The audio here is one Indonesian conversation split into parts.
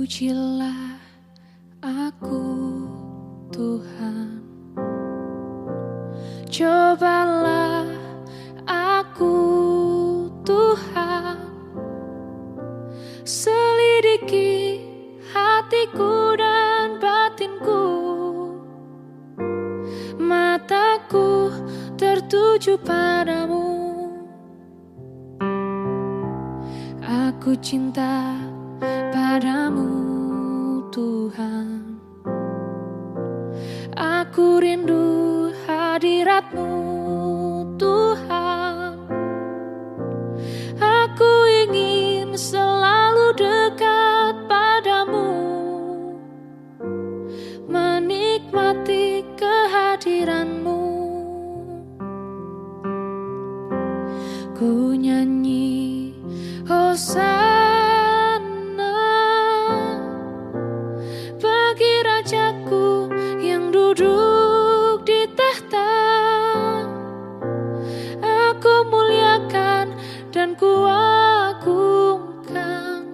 Pujilah aku, Tuhan. Cobalah aku, Tuhan. Selidiki hatiku dan batinku. Mataku tertuju padamu. Aku cinta padamu, Tuhan. Aku rindu hadirat-Mu, Tuhan. Aku ingin selalu dekat padamu, menikmati kehadiran-Mu. Ku nyanyi Hosana bagi Rajaku yang duduk di tahta. Aku muliakan dan ku agungkan,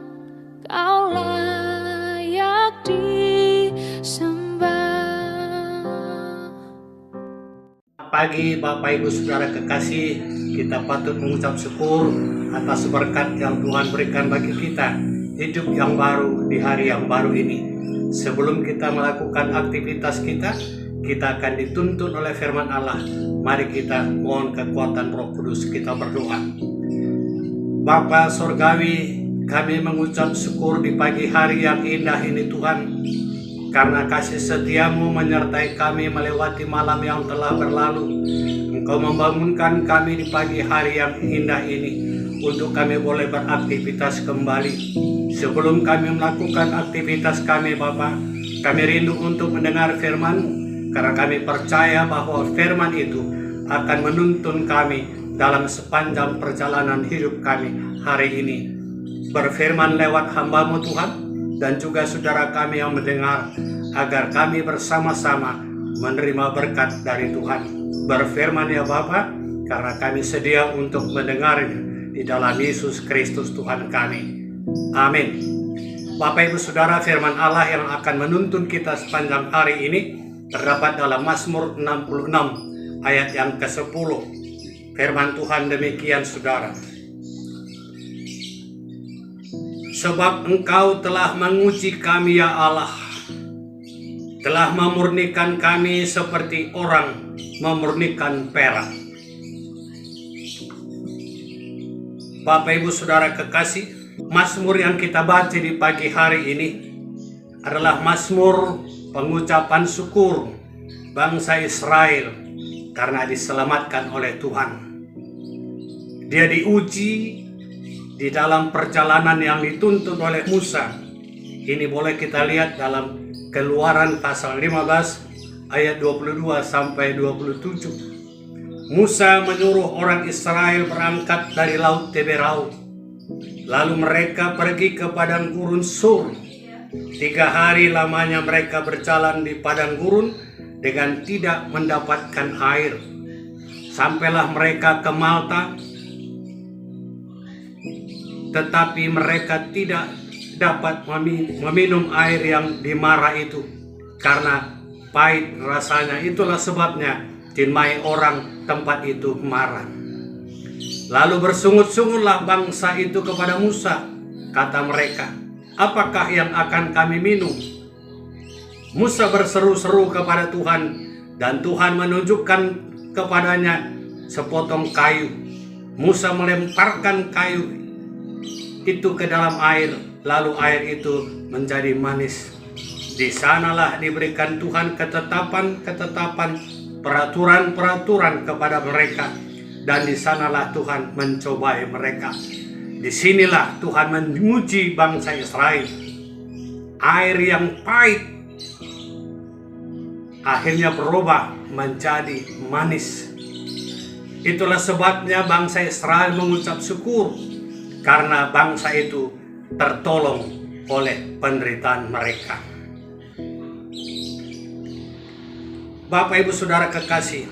Kau layak disembah. Pagi Bapak Ibu Saudara kekasih, kita patut mengucap syukur atas berkat yang Tuhan berikan bagi kita, hidup yang baru di hari yang baru ini. Sebelum kita melakukan aktivitas kita akan dituntun oleh firman Allah. Mari kita mohon kekuatan Roh Kudus, kita berdoa. Bapa Sorgawi, kami mengucap syukur di pagi hari yang indah ini Tuhan, karena kasih setiamu menyertai kami melewati malam yang telah berlalu. Engkau membangunkan kami di pagi hari yang indah ini untuk kami boleh beraktivitas kembali. Sebelum kami melakukan aktivitas kami Bapa, kami rindu untuk mendengar firman-Mu, karena kami percaya bahwa firman itu akan menuntun kami dalam sepanjang perjalanan hidup kami hari ini. Berfirman lewat hamba-Mu Tuhan, dan juga saudara kami yang mendengar, agar kami bersama-sama menerima berkat dari Tuhan. Berfirman ya Bapa, karena kami sedia untuk mendengarnya di dalam Yesus Kristus Tuhan kami. Amin. Bapak Ibu Saudara, firman Allah yang akan menuntun kita sepanjang hari ini terdapat dalam Mazmur 66 ayat yang ke-10. Firman Tuhan demikian Saudara. Sebab Engkau telah menguji kami ya Allah, telah memurnikan kami seperti orang memurnikan perak. Bapak Ibu Saudara kekasih, Mazmur yang kita baca di pagi hari ini adalah Mazmur pengucapan syukur bangsa Israel karena diselamatkan oleh Tuhan. Dia diuji di dalam perjalanan yang dituntun oleh Musa. Ini boleh kita lihat dalam Keluaran pasal 15 ayat 22 sampai 27. Musa menyuruh orang Israel berangkat dari Laut Teberau. Lalu mereka pergi ke padang gurun Sur. 3 hari lamanya mereka berjalan di padang gurun dengan tidak mendapatkan air. Sampailah mereka ke Malta, tetapi mereka tidak dapat meminum air yang dimara itu, karena pahit rasanya. Itulah sebabnya dimai orang tempat itu marah. Lalu bersungut-sungutlah bangsa itu kepada Musa. Kata mereka, apakah yang akan kami minum? Musa berseru-seru kepada Tuhan, dan Tuhan menunjukkan kepadanya sepotong kayu. Musa melemparkan kayu itu ke dalam air, lalu air itu menjadi manis. Di sanalah diberikan Tuhan ketetapan, peraturan-peraturan kepada mereka, dan di sanalah Tuhan mencobai mereka. Disinilah Tuhan menguji bangsa Israel. Air yang pahit akhirnya berubah menjadi manis. Itulah sebabnya bangsa Israel mengucap syukur, karena bangsa itu tertolong oleh penderitaan mereka. Bapak Ibu Saudara kekasih,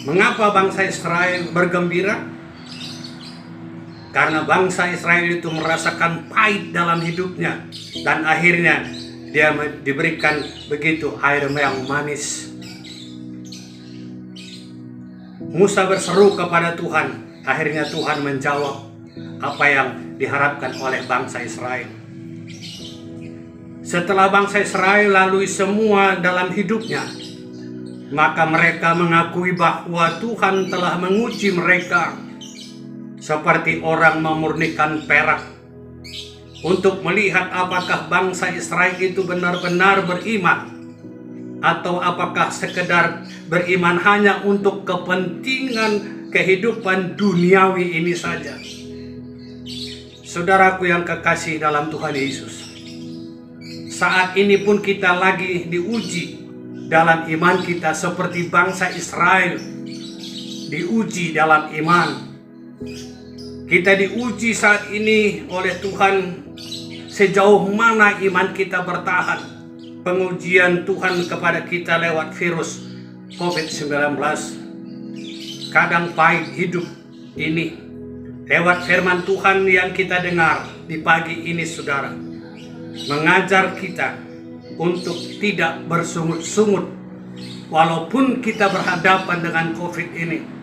mengapa bangsa Israel bergembira? Karena bangsa Israel itu merasakan pahit dalam hidupnya, dan akhirnya dia diberikan begitu air yang manis. Musa berseru kepada Tuhan, akhirnya Tuhan menjawab apa yang diharapkan oleh bangsa Israel. Setelah bangsa Israel lalui semua dalam hidupnya, maka mereka mengakui bahwa Tuhan telah menguji mereka seperti orang memurnikan perak untuk melihat apakah bangsa Israel itu benar-benar beriman atau apakah sekedar beriman hanya untuk kepentingan kehidupan duniawi ini saja. Saudaraku yang kekasih dalam Tuhan Yesus, saat ini pun kita lagi diuji dalam iman kita seperti bangsa Israel diuji dalam iman. Kita diuji saat ini oleh Tuhan sejauh mana iman kita bertahan. Pengujian Tuhan kepada kita lewat virus COVID-19. Kadang pahit hidup ini lewat firman Tuhan yang kita dengar di pagi ini, saudara, mengajar kita untuk tidak bersungut-sungut walaupun kita berhadapan dengan COVID ini.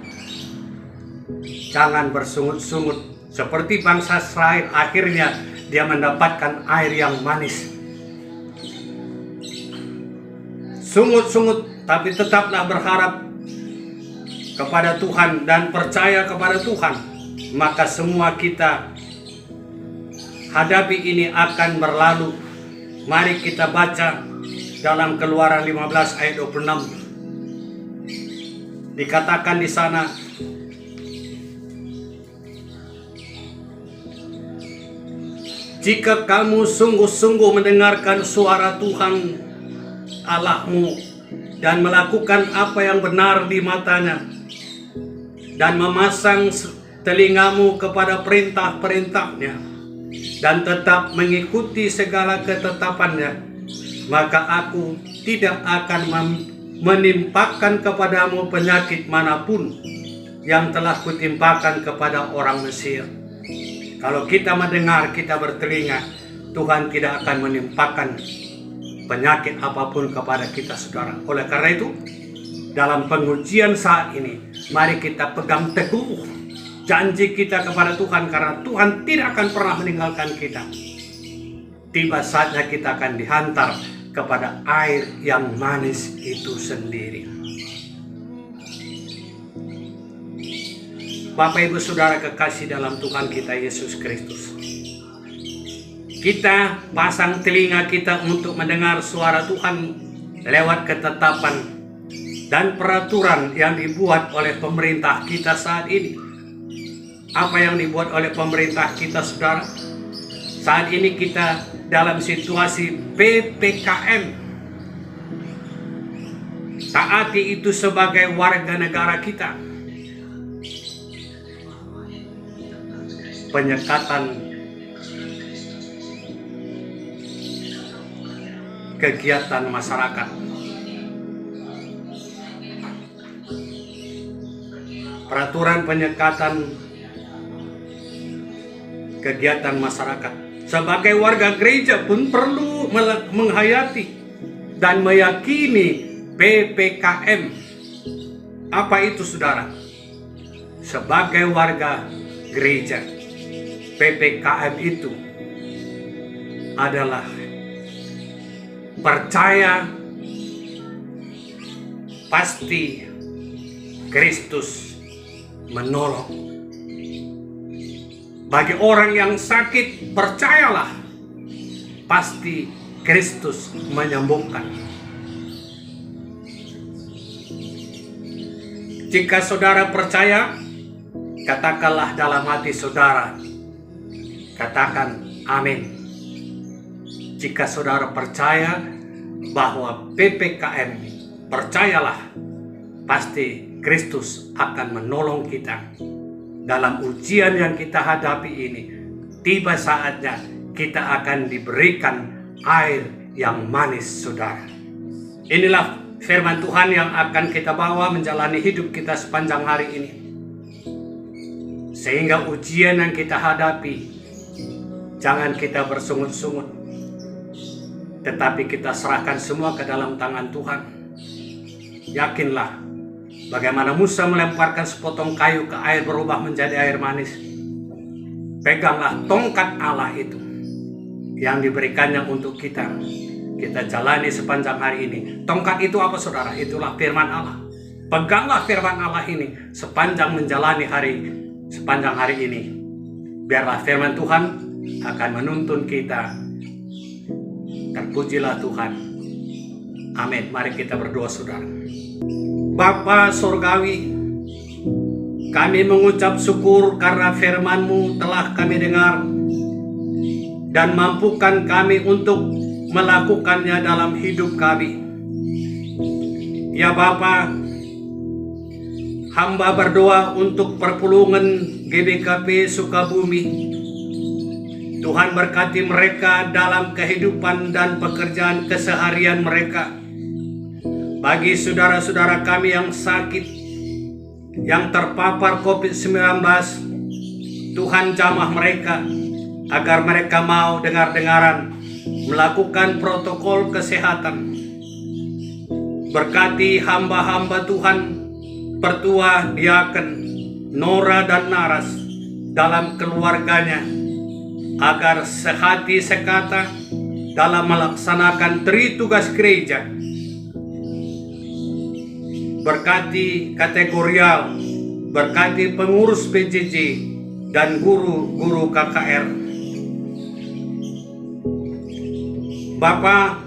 Jangan bersungut-sungut seperti bangsa Israel, akhirnya dia mendapatkan air yang manis. Sungut-sungut, tapi tetaplah berharap kepada Tuhan dan percaya kepada Tuhan, maka semua kita hadapi ini akan berlalu. Mari kita baca dalam Keluaran 15 ayat 26. Dikatakan di sana, jika kamu sungguh-sungguh mendengarkan suara Tuhan Allahmu dan melakukan apa yang benar di matanya dan memasang telingamu kepada perintah-perintahnya dan tetap mengikuti segala ketetapannya, maka aku tidak akan menimpakan kepadamu penyakit manapun yang telah kutimpakan kepada orang Mesir. Kalau kita mendengar, kita bertelinga, Tuhan tidak akan menimpakan penyakit apapun kepada kita, saudara. Oleh karena itu, dalam pengujian saat ini, mari kita pegang teguh janji kita kepada Tuhan, karena Tuhan tidak akan pernah meninggalkan kita. Tiba saatnya kita akan dihantar kepada air yang manis itu sendiri. Bapak Ibu Saudara kekasih dalam Tuhan kita Yesus Kristus, kita pasang telinga kita untuk mendengar suara Tuhan lewat ketetapan dan peraturan yang dibuat oleh pemerintah kita saat ini. Apa yang dibuat oleh pemerintah kita, saudara? Saat ini kita dalam situasi PPKM. Taati itu sebagai warga negara kita. Penyekatan kegiatan masyarakat, peraturan penyekatan kegiatan masyarakat. Sebagai warga gereja pun perlu menghayati dan meyakini PPKM. Apa itu, saudara? Sebagai warga gereja, PPKM itu adalah percaya pasti Kristus menolong. Bagi orang yang sakit, percayalah pasti Kristus menyembuhkan. Jika saudara percaya, katakanlah dalam hati saudara, katakan amin. Jika saudara percaya bahwa PPKM, percayalah pasti Kristus akan menolong kita dalam ujian yang kita hadapi ini. Tiba saatnya kita akan diberikan air yang manis, saudara. Inilah firman Tuhan yang akan kita bawa menjalani hidup kita sepanjang hari ini. Sehingga ujian yang kita hadapi, jangan kita bersungut-sungut, tetapi kita serahkan semua ke dalam tangan Tuhan. Yakinlah, bagaimana Musa melemparkan sepotong kayu ke air berubah menjadi air manis. Peganglah tongkat Allah itu yang diberikannya untuk kita jalani sepanjang hari ini. Tongkat itu apa, saudara? Itulah firman Allah. Peganglah firman Allah ini sepanjang menjalani sepanjang hari ini. Biarlah firman Tuhan akan menuntun kita. Terpujilah Tuhan. Amin. Mari kita berdoa, saudara. Bapa Sorgawi, kami mengucap syukur karena firman-Mu telah kami dengar dan mampukan kami untuk melakukannya dalam hidup kami. Ya Bapa, hamba berdoa untuk perpulungan GBKP Sukabumi. Tuhan berkati mereka dalam kehidupan dan pekerjaan keseharian mereka. Bagi saudara-saudara kami yang sakit, yang terpapar COVID-19, Tuhan jamah mereka agar mereka mau dengar-dengaran melakukan protokol kesehatan. Berkati hamba-hamba Tuhan, Pertua Diaken Nora dan Naras dalam keluarganya, agar sehati sekata dalam melaksanakan tugas gereja. Berkati kategorial, berkati pengurus PJJ dan guru-guru KKR. Bapa,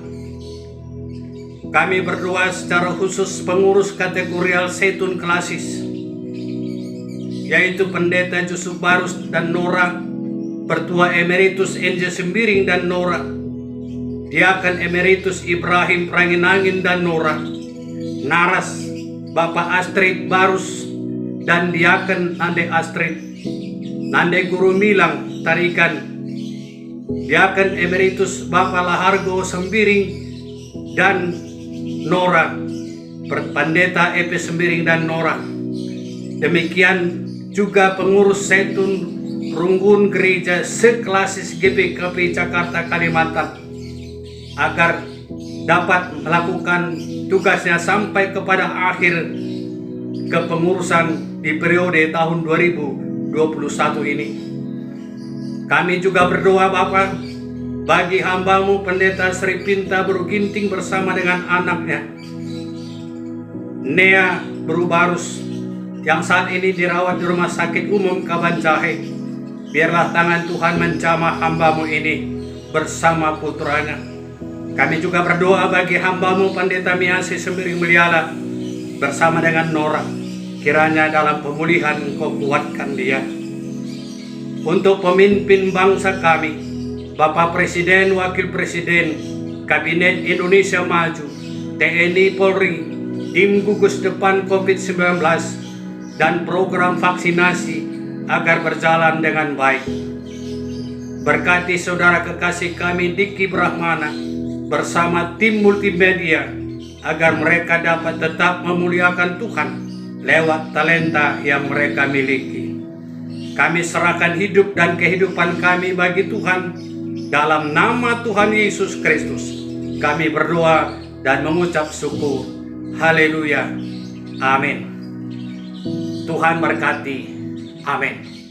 kami berdoa secara khusus pengurus kategorial Zaitun Klasis, yaitu Pendeta Yusuf Barus dan Nora, Pertua Emeritus NJ Sembiring dan Nora, Diaken Emeritus Ibrahim Pranginangin dan Nora, Naras Bapak Astrid Barus dan Diaken Nande Astrid, Nande Guru Milang Tarikan, Diaken Emeritus Bapak Lahargo Sembiring dan Nora, Pendeta EP Sembiring dan Nora. Demikian juga pengurus Zaitun Runggun Gereja Seklasis GBKP Jakarta Kalimantan, agar dapat melakukan tugasnya sampai kepada akhir kepengurusan di periode tahun 2021 ini. Kami juga berdoa Bapa bagi hamba-Mu Pendeta Sri Pinta Beruginting bersama dengan anaknya Nea Berubarus yang saat ini dirawat di Rumah Sakit Umum Kabanjahe. Biarlah tangan Tuhan menjamah hamba-Mu ini bersama putranya. Kami juga berdoa bagi hamba-Mu Pendeta Miasi Sembiring Meliala bersama dengan Nora. Kiranya dalam pemulihan Kau kuatkan dia. Untuk pemimpin bangsa kami, Bapak Presiden, Wakil Presiden, Kabinet Indonesia Maju, TNI Polri, tim gugus depan COVID-19, dan program vaksinasi agar berjalan dengan baik. Berkati saudara kekasih kami Diki Brahmana bersama tim multimedia agar mereka dapat tetap memuliakan Tuhan lewat talenta yang mereka miliki. Kami serahkan hidup dan kehidupan kami bagi Tuhan. Dalam nama Tuhan Yesus Kristus kami berdoa dan mengucap syukur. Haleluya. Amin. Tuhan berkati. Amin.